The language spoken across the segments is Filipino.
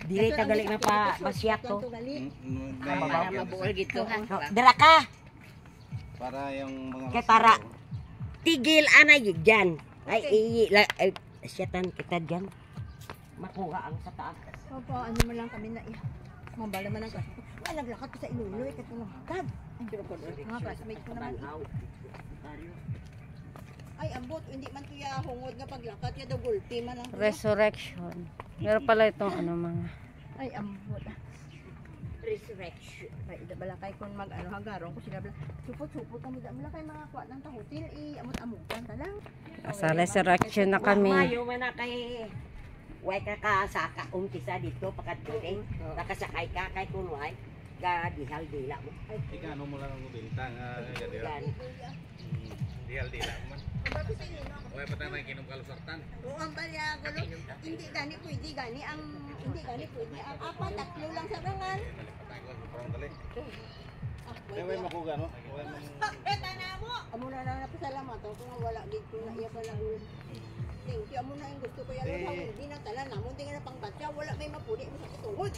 Dili tagali na pa basyak to. Para mabuol gito ha. Dala ka. Para yung mga Kay para tigil anay diyan. Ay siyatan kita diyan. Makuha ang sa taas. Opo, ano mo lang kami na mabala man ang kasi. Wala lakat sa inuloy katulong hagad. Mga classmate ko naman. Ay, ambot, hindi man kuya hungod nga paglakat ya daw gulpi man ang Resurrection. Meron pala itong ano mga. ay ambot. Resurrection. Ay, ida bala kay kun mag ano hagarong ko sila bala. Supot-supot kami da bala kay mga kuat ng tahutil amot-amutan ta lang. Sa resurrection na kami. Mayo man na kay way ka saka umpisa dito pakadtuling. Nakasakay ka kay kunway ga dihal dila mo. ika ano mo lang ang benta nga Yan. dihal dila man. Oy patay may kinom kalusartan. Oo, ang palya gulo. Hindi gani pwede gani ang hindi gani pwede ang apat tatlo lang sa rangan. Patay ko parang dali. Way makuga no. Way mo. Amo na lang napasalamat kung wala dito na iya pala. Thank you. Amo na yung gusto ko yan. Hindi na tala na. Munti nga na pang batya. Wala may mapuli mo sa kitungod.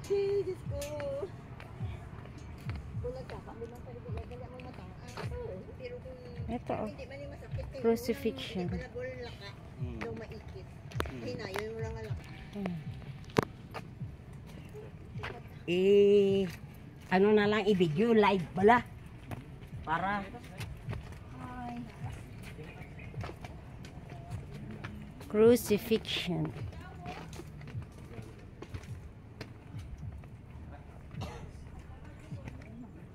Diyos ko. Bulag ka. Kami lang sa likod. Kaya mo matang. Pero kung Ito oh. hindi man yung masakit. Crucifixion. Hindi pala gulong laka. Daw maikit. Hinayo mo lang alak. Ano na lang i-video live bala. Para Crucifixion.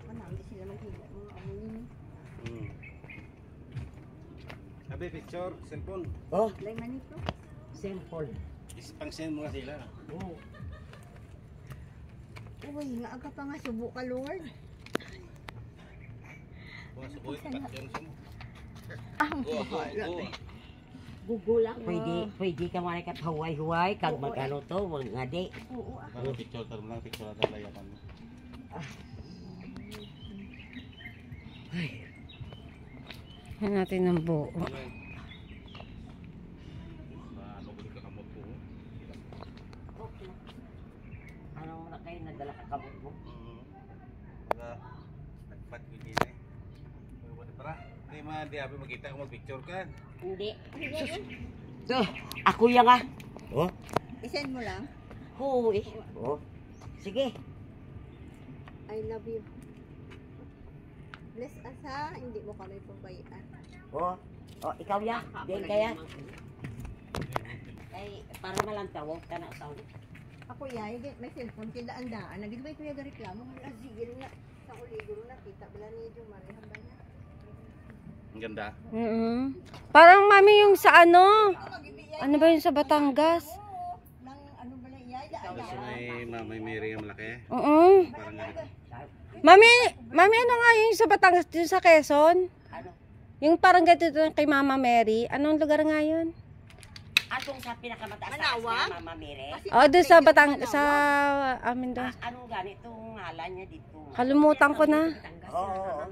Manami sila maghila. Mga amunin. Abi picture cellphone. oh, Lay manito. simple. Pang-send mo na sila. Oh. Uy, nga aga pa nga subo ka, Lord. Bukas sa buhay patyon sa mo. Ang Google lang. Pwede ka man kat huway-huway kag magano to, wag ngadi. oo. Para picture ta lang picture ta layapan mo. Yan natin ng buo. Ano ko ka kamot ko. Okay. Ano na kayo nadala ka kabot mo? Mga nagpat gini na. Wala para. Di man di abi makita ko mag-picture ka. Hindi. So, ako yan nga. Oh. I-send mo lang. Huy. Oh. Sige. I love you. Bless us ha. Hindi mo kami pabayaan. Oh. Oh, ikaw ya. Diyan kaya. Ay, para malantawag ka na sa Ako ya, may cellphone kindaan-daan. Nagigibay ko yung reklamo. Wala, sigil na. Sa uliguro na. Kita bala ni Jumari. Hambay na. Ang ganda. Parang mami yung sa ano? Ano ba yung sa Batangas? Nang ano bala iya. Tapos may Mary ang malaki. Oo. Parang ganito. Mami ano nga yung sa Batangas, yung sa Quezon? Ano? Yung parang ganito kay Mama Mary. Anong lugar nga yun? Atong sa pinakamataas na Manawag? Mama Mire. Oh, doon sa sa amin doon. Anong ganito ngalan niya dito? Kalimutan ko na. Oo.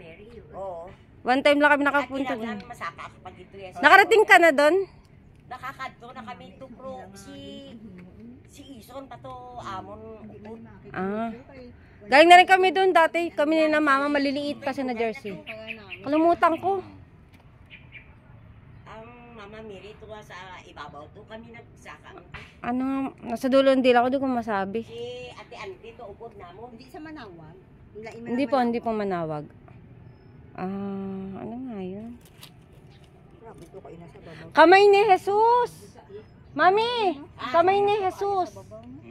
Oo. One time lang kami At nakapunta kailangan doon. masaka ako pag ito yes. Nakarating ka na doon? Nakakadto na kami tukro si Ison pa to amon upod. Ah. Galing na rin kami doon dati. Kami ni na mama maliliit pa sa na jersey. Kalimutan ko. Ang Mama Miri to sa ibabaw to kami nagsaka. Ano, nasa dulo hindi lang ako, di ko masabi. Si Ate Anti to upod namo. Hindi sa Manawag. Hindi po manawag. Ah, ano nga yun? Grabe to kayo nasa babaw. Kamay ni Jesus! Mami! Kamay ni Jesus!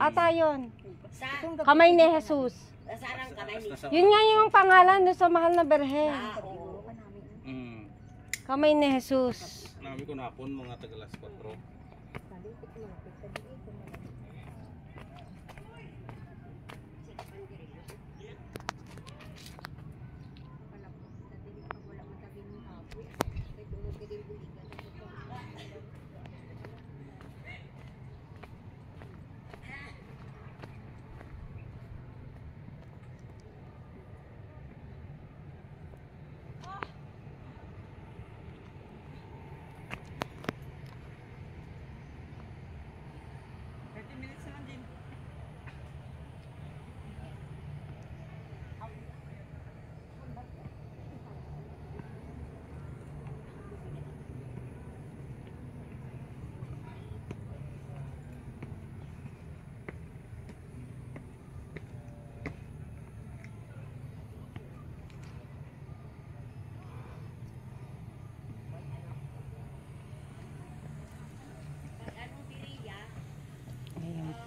Ata yun. Sa Kamay ni Jesus. sarang kamay ni. Yun nga yung pangalan doon sa mahal na berhe. Oo. Kamay ni Jesus. Nami ko napon mga tagalas 4.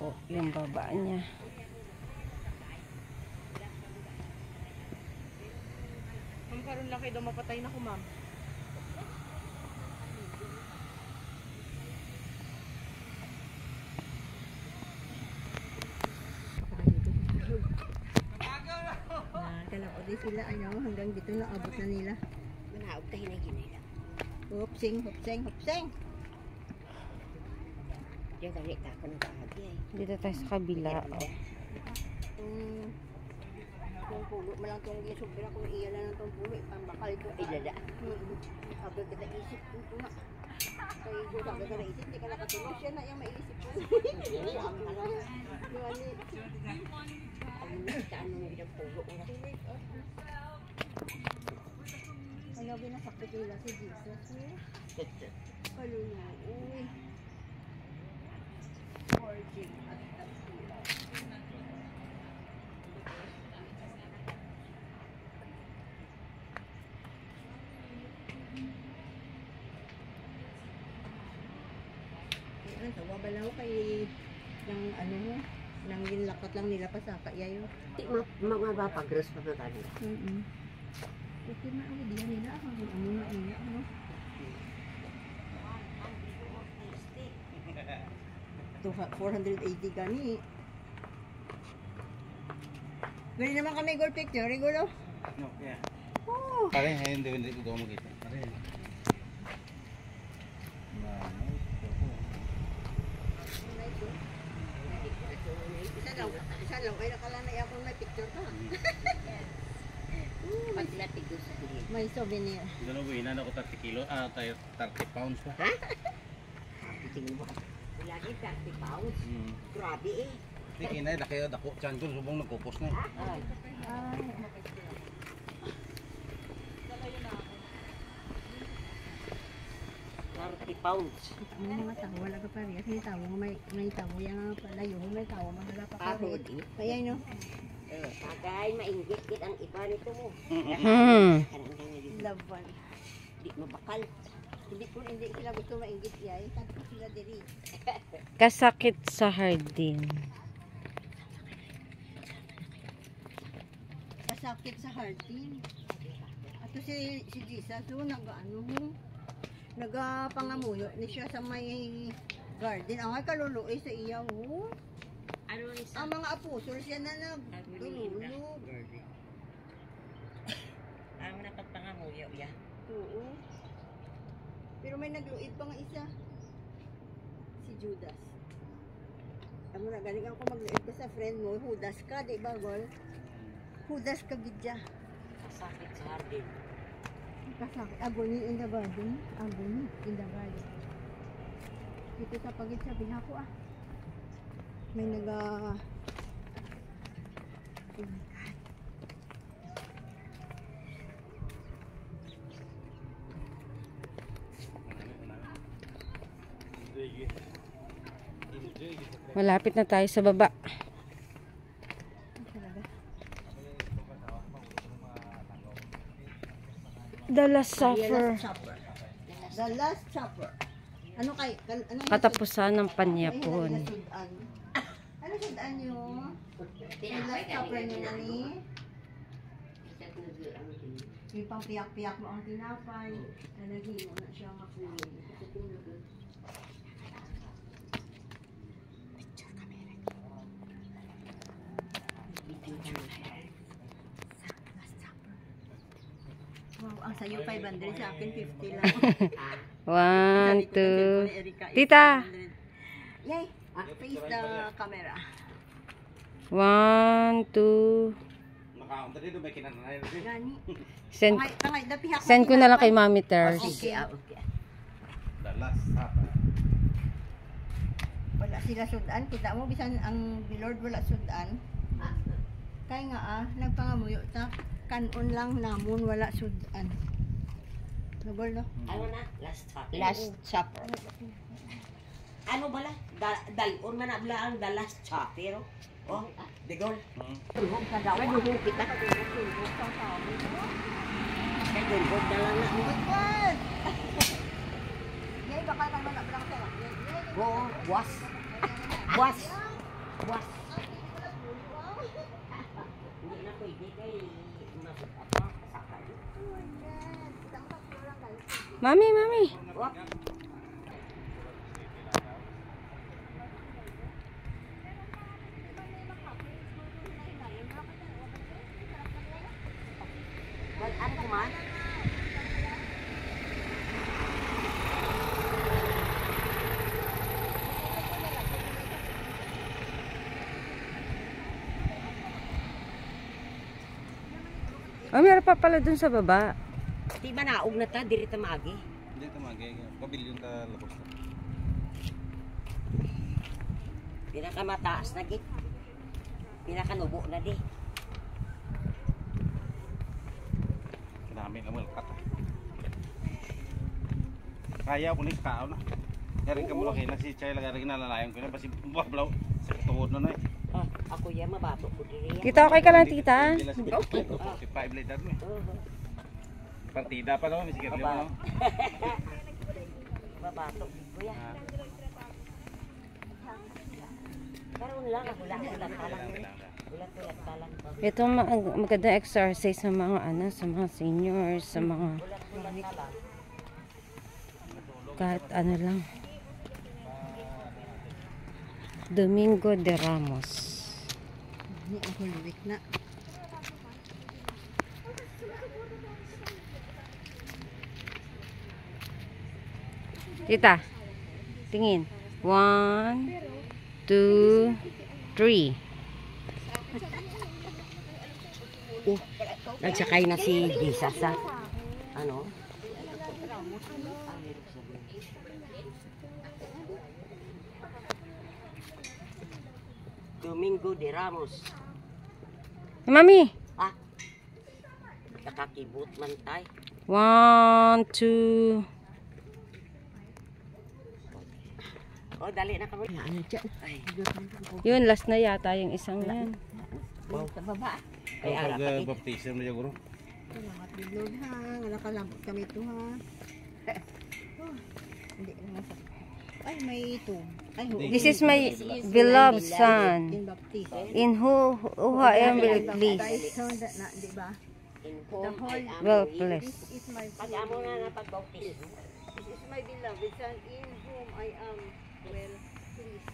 po yung baba niya. Ma'am, karon lang kayo daw mapatay na ko, ma'am. Kalapod din sila, hanggang dito na abot na nila. Manaog tayo na ginila. Hupsing, hupsing, hupsing. Yung dali ka ako ng kahagi ay. Dito tayo sa kabila. Oh. Kung pulo mo lang itong gisubira, kung iyalan ng itong pulo, pambakal ito. Ilada. Habang kita isip ito na. Kaya ito sabi ka na isip, hindi ka nakatulog siya na yung maiisip ko. Ano mo yung pulo na. Ano binasakit nila si Jesus? Kaluna. Uy. Origin at Tasila. Ayun, tawa ba lang kay ng nang ginlakat lang nila pa sa kayayo. Mga bapagros pa na tayo. Okay na ang idea nila. Ang muna nila. 480 gani. Bili naman kami gold picture, Regulo. No, yeah. Oh. Pare, hindi ko makita. Pare. Isa lang, ay nakalanay ako may picture ka. Paglatig ko sa hili. May souvenir. Doon ko inan ako 30 kilo, 30 pounds pa. Tingin mo. Lagi 30 pounds. Grabe eh. Di kinay laki dako chan ko subong nagkupos na. Ay. Ay. 30 pounds. Ano mga tao, wala ka pa rin. May tao, may tao yung palayo, may tao, wala pa pa rin. Kaya no? Kagay, mainggit-git ang iba nito mo. Love one. Di mabakal. Hindi sila gusto mainggit yay. Tanto sila diri. Kasakit sa hardin. Kasakit sa hardin. Ato si Jesus, so nagapangamuyo ni siya sa may garden. Ang kaluluoy sa iya, oh. Ano isa? Ang mga apostol siya na nagtulog. Ang nakapagpangamuyo ya. Oo. Pero may nagluid pa nga isa. Si Judas. Amo na galing ako magluid ka sa friend mo, Judas ka, di ba, Gol? Judas ka gidya. Sakit sa hardin. Kasakit. Agony in the garden. Agony in the garden. Dito sa pagit sa binako may naga... Oh my God. Malapit na tayo sa baba. The Last Supper. The Last Supper. Ano Katapusan ng panyapon. Ano sudan nyo? The Last Supper nyo na ni? Yung pang piyak-piyak mo ang tinapay. Nalagay mo na siya makulong. Wow, ang sayo 500, sa akin 50 lang. 1, 2. Tita! Yay! Face the camera. 1, 2. Nakaunta dito may kinanay rin. Gani. Send, Tangay, dapihak send ko na lang kay Mami Ters. Okay, okay. The Last Supper. Wala sila sudan. Kita mo, bisan ang Lord wala sudan. Kaya nga nagpangamuyo ta. Kanon lang namon wala sudan. Nagol no? Ano na? Last supper. Last Supper. Ano bala? Dalon man na bala ang the last supper. Oh, digol. Tulog ka daw. Tulog kita. Kaya tulog na lang na. Yay, baka naman na bilang sila. Go, buwas. Buwas. Buwas. Hindi na pwede kay sakay. Mami, mami. Wap. Ano kumain? Oh, meron pa pala dun sa baba. Di ba naog na ta? Diri ta maagi. Hindi ito magay. Pabilyon ta labos na. Pinakamataas na git. Pinakanubo na di. Kinamin lang malkat. Kaya ko ni kao na. Yarin ka mo lang na si Chay lagari nalalayan ko na. Basi bablaw. Sa tuwod na na eh. Ah, ako yan mabato ko diri. Kita okay ka lang, tita. Okay. 45 later mo eh. Partida pa no, misikir mo no. Babato kuya. Karon lang ako lang talang. Ulat talang. Ito magandang exercise sa mga sa mga seniors, sa mga Talang. kahit ano lang. Domingo de Ramos. Hindi ako luwik na. Tita, tingin. 1, 2, 3. Nagsakay na si Lisa sa ano? Domingo de Ramos. Mami. Ah. Nakakibot man tay. 1, 2. Oh, dali na kamo. Ano dyan? Ay, Yun, last na yata yung isang yan. Sa baba. ay ara pa. Pag baptism na guro. Salamat bilog ha. Nakalambot kami ito ha. Oh, hindi naman sa... Ay, may ito. Ay, This is my beloved son, in baptism. in who I am well pleased. Di ba? In home I am Well pleased. pleased. This is my Pag-amo na na pagbautismo. This is my beloved son in whom I am well pleased.